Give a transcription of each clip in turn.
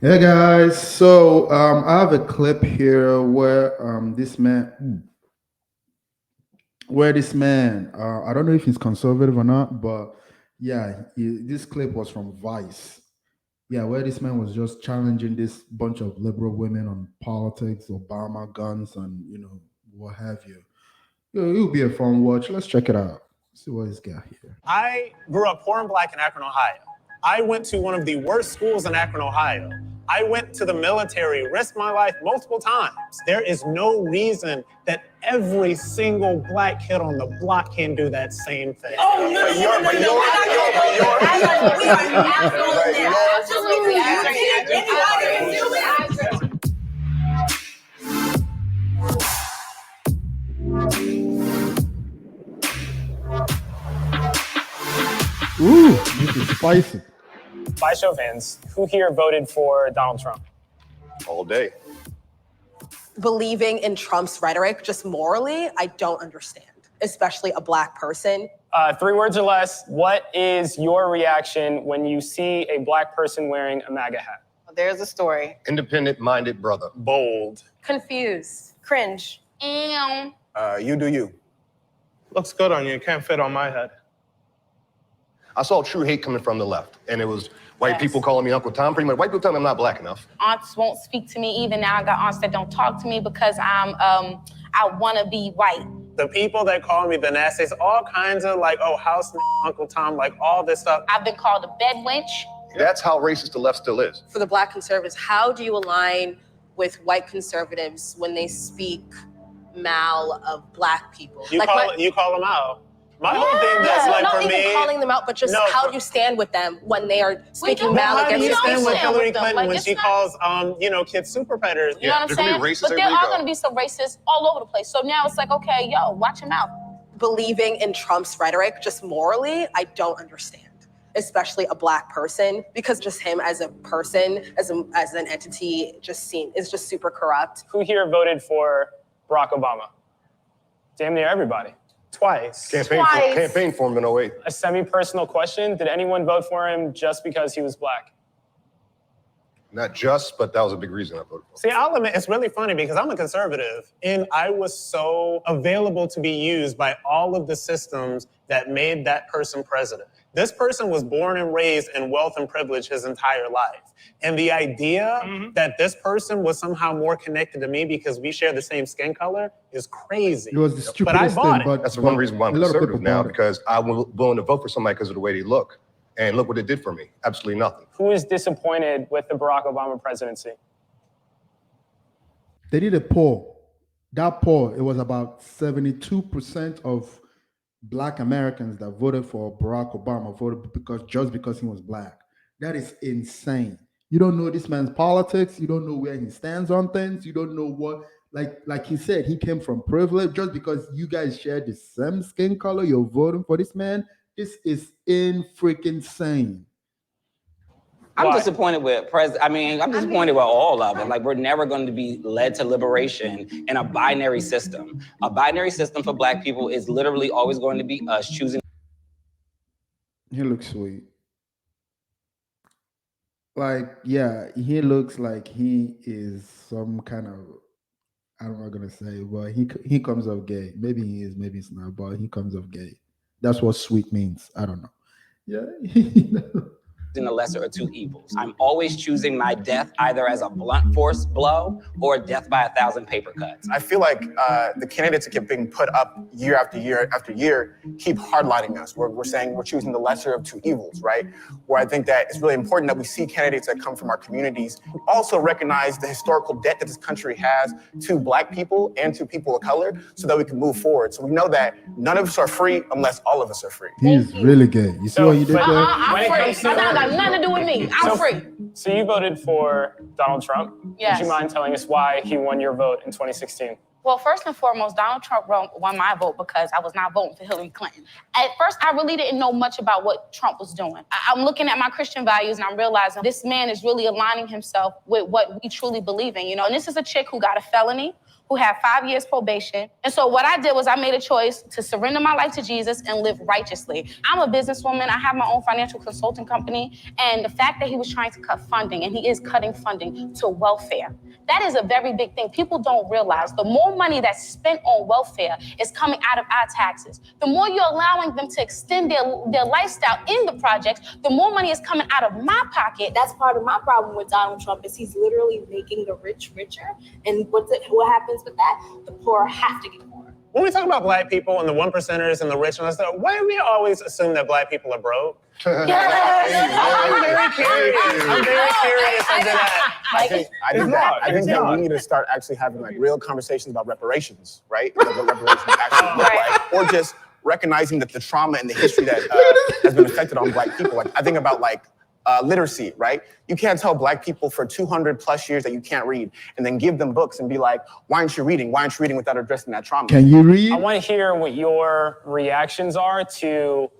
Hey guys, so I have a clip here where this man, I don't know if he's conservative or not, but yeah, this clip was from Vice. Yeah, where this man was just challenging this bunch of liberal women on politics, Obama, guns, and what have you. It'll be a fun watch. Let's check it out. See what he's got here. I grew up poor and black in Akron, Ohio. I went to one of the worst schools in Akron, Ohio. I went to the military, risked my life multiple times. There is no reason that every single black kid on the block can do that same thing. Oh, no, Ooh, this is spicy. By show of hands, who here voted for Donald Trump? All day. Believing in Trump's rhetoric just morally, I don't understand, especially a black person. 3 words or less. What is your reaction when you see a black person wearing a MAGA hat? There's a story. Independent-minded brother. Bold. Confused. Cringe. You do you. Looks good on you. It can't fit on my head. I saw true hate coming from the left, and it was white people calling me Uncle Tom. Pretty much, white people telling me I'm not black enough. Aunts won't speak to me. Even now, I got aunts that don't talk to me because I want to be white. The people that call me the nastiest, all kinds of like, oh, house Uncle Tom, like all this stuff. I've been called a bed wench. That's how racist the left still is. For the black conservatives, how do you align with white conservatives when they speak mal of black people? You call them out. My whole thing that's like not for even me, calling them out, but just how do you stand with them when they are speaking mal how do against you stand with people? Hillary them. Clinton Like, when it's she not- calls kids super predators? You know what I'm there's gonna saying? be racists But there everywhere are you go. going to be some racists all over the place. So now it's like, okay, yo, watch him out. Believing in Trump's rhetoric just morally, I don't understand, especially a black person, because just him as a person, as an entity, is just super corrupt. Who here voted for Barack Obama? Damn near everybody. Twice. Campaign for him in '08. A semi-personal question. Did anyone vote for him just because he was black? Not just, but that was a big reason I voted for him. See, I'll admit, it's really funny because I'm a conservative and I was so available to be used by all of the systems that made that person president. This person was born and raised in wealth and privilege his entire life. And the idea that this person was somehow more connected to me because we share the same skin color is crazy. It was the stupidest But I bought thing, it. That's the one reason why I'm a lot of conservative people now, bought it. because I'm willing to vote for somebody because of the way they look. And look what it did for me. Absolutely nothing. Who is disappointed with the Barack Obama presidency? They did a poll. That poll, it was about 72% of black Americans that voted for Barack Obama voted because he was black. That is insane. You don't know this man's politics. You don't know where he stands on things. You don't know what, like he said, he came from privilege. Just because you guys share the same skin color, you're voting for this man. This is freaking insane. I'm Why? disappointed with I'm disappointed with all of it. Like, we're never going to be led to liberation in a binary system. A binary system for black people is literally always going to be us choosing. He looks sweet. Like, yeah, he looks like he is some kind of, I'm not gonna say, but he comes off gay. Maybe he is, maybe it's not, but he comes off gay. That's what sweet means. I don't know. Yeah. The lesser of two evils. I'm always choosing my death either as a blunt force blow or death by 1,000 paper cuts. I feel like the candidates that keep being put up year after year after year keep hardlining us. We're saying we're choosing the lesser of two evils, right? Where I think that it's really important that we see candidates that come from our communities who also recognize the historical debt that this country has to black people and to people of color so that we can move forward. So we know that none of us are free unless all of us are free. He's really gay. You see what he did there? I'm free. That got nothing to do with me. I'm free. So you voted for Donald Trump. Yes. Would you mind telling us why he won your vote in 2016? Well, first and foremost, Donald Trump won my vote because I was not voting for Hillary Clinton. At first, I really didn't know much about what Trump was doing. I'm looking at my Christian values and I'm realizing this man is really aligning himself with what we truly believe in, And this is a chick who got a felony, who had 5 years probation. And so what I did was I made a choice to surrender my life to Jesus and live righteously. I'm a businesswoman. I have my own financial consulting company. And the fact that he was trying to cut funding, and he is cutting funding to welfare, that is a very big thing. People don't realize the more money that's spent on welfare is coming out of our taxes. The more you're allowing them to extend their lifestyle in the projects, the more money is coming out of my pocket. That's part of my problem with Donald Trump is he's literally making the rich richer. And what happens with that? The poor have to get poorer. When we talk about black people and the 1%ers and the rich and stuff, why do we always assume that black people are broke? I'm very curious. I'm very curious into that. I think that we need to start actually having like real conversations about reparations, right? Like what reparations actually look like, or just recognizing that the trauma and the history that has been affected on black people. Like I think about like literacy, right? You can't tell black people for 200 plus years that you can't read and then give them books and be like, why aren't you reading? Why aren't you reading without addressing that trauma? Can you read? I want to hear what your reactions are to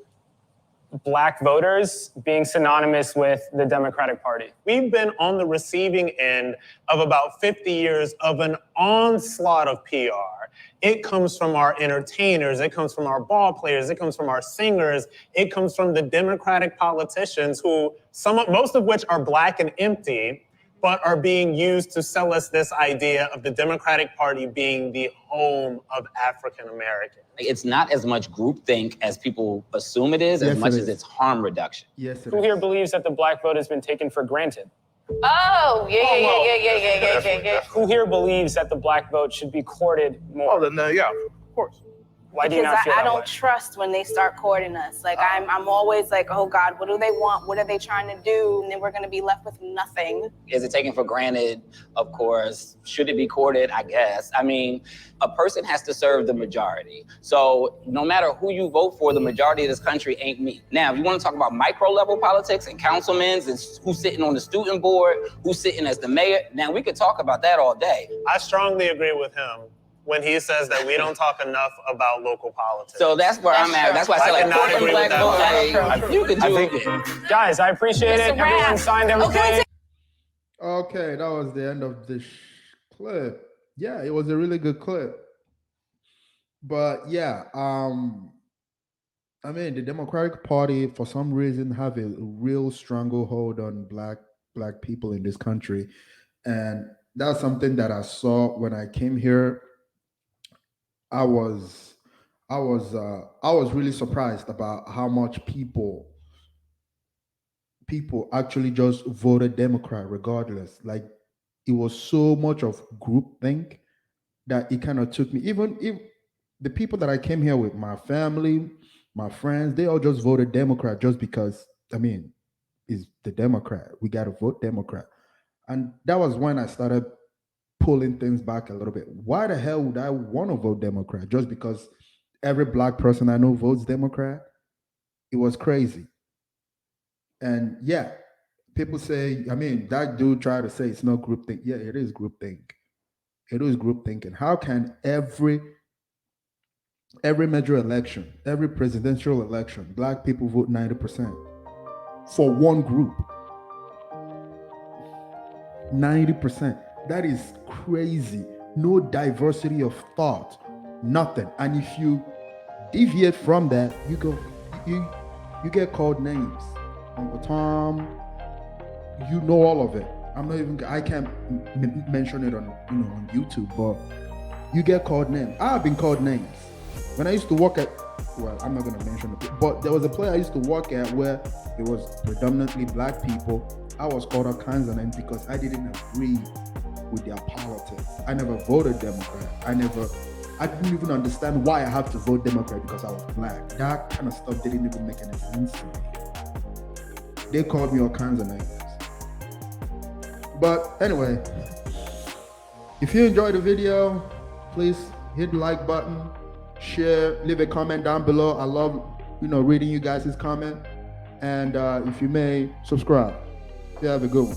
black voters being synonymous with the Democratic Party. We've been on the receiving end of about 50 years of an onslaught of PR. It comes from our entertainers, it comes from our ball players, it comes from our singers, it comes from the Democratic politicians who most of which are black and empty, but are being used to sell us this idea of the Democratic Party being the home of African Americans. It's not as much groupthink as people assume it is, as much as it's harm reduction. Yes, Who here believes that the black vote has been taken for granted? Oh, yeah. Who here believes that the black vote should be courted more? Oh, then yeah, of course. Why do you not feel I that don't way? trust when they start courting us. Like I'm always like, oh God, what do they want? What are they trying to do? And then we're gonna be left with nothing. Is it taken for granted? Of course. Should it be courted? I guess. I mean, a person has to serve the majority. So no matter who you vote for, the majority of this country ain't me. Now, if you want to talk about micro level politics and councilmen and who's sitting on the student board, who's sitting as the mayor, now we could talk about that all day. I strongly agree with him when he says that we don't talk enough about local politics. So that's where I'm at. That's why I say like courting black vote. You could do it. Guys, I appreciate it. Everyone signed everything. Okay, that was the end of this clip. Yeah, it was a really good clip. But yeah, I mean, the Democratic Party, for some reason, have a real stranglehold on black people in this country. And that's something that I saw when I came here. I was really surprised about how much people actually just voted Democrat regardless. Like it was so much of groupthink that it kind of took me. Even if the people that I came here with, my family, my friends, they all just voted Democrat just because, I mean, it's the Democrat. We got to vote Democrat. And that was when I started pulling things back a little bit. Why the hell would I want to vote Democrat just because every black person I know votes Democrat? It was crazy. And yeah, people say, I mean, that dude tried to say it's not groupthink. Yeah, it is groupthink. It is groupthink. And how can every major election, every presidential election, black people vote 90% for one group? 90%. That is crazy. No diversity of thought, nothing. And if you deviate from that, you get called names. Uncle Tom, you know all of it. I can't mention it on YouTube, but you get called names. I've been called names. When I used to work at, well, I'm not gonna mention it, but there was a place I used to work at where it was predominantly black people. I was called all kinds of names because I didn't agree with their politics. I never voted Democrat. I didn't even understand why I have to vote Democrat because I was black. That kind of stuff didn't even make any sense to me. They called me all kinds of names. But anyway, if you enjoyed the video, please hit the like button, share, leave a comment down below. I love, reading you guys' comment. And if you may, subscribe. You have a good one.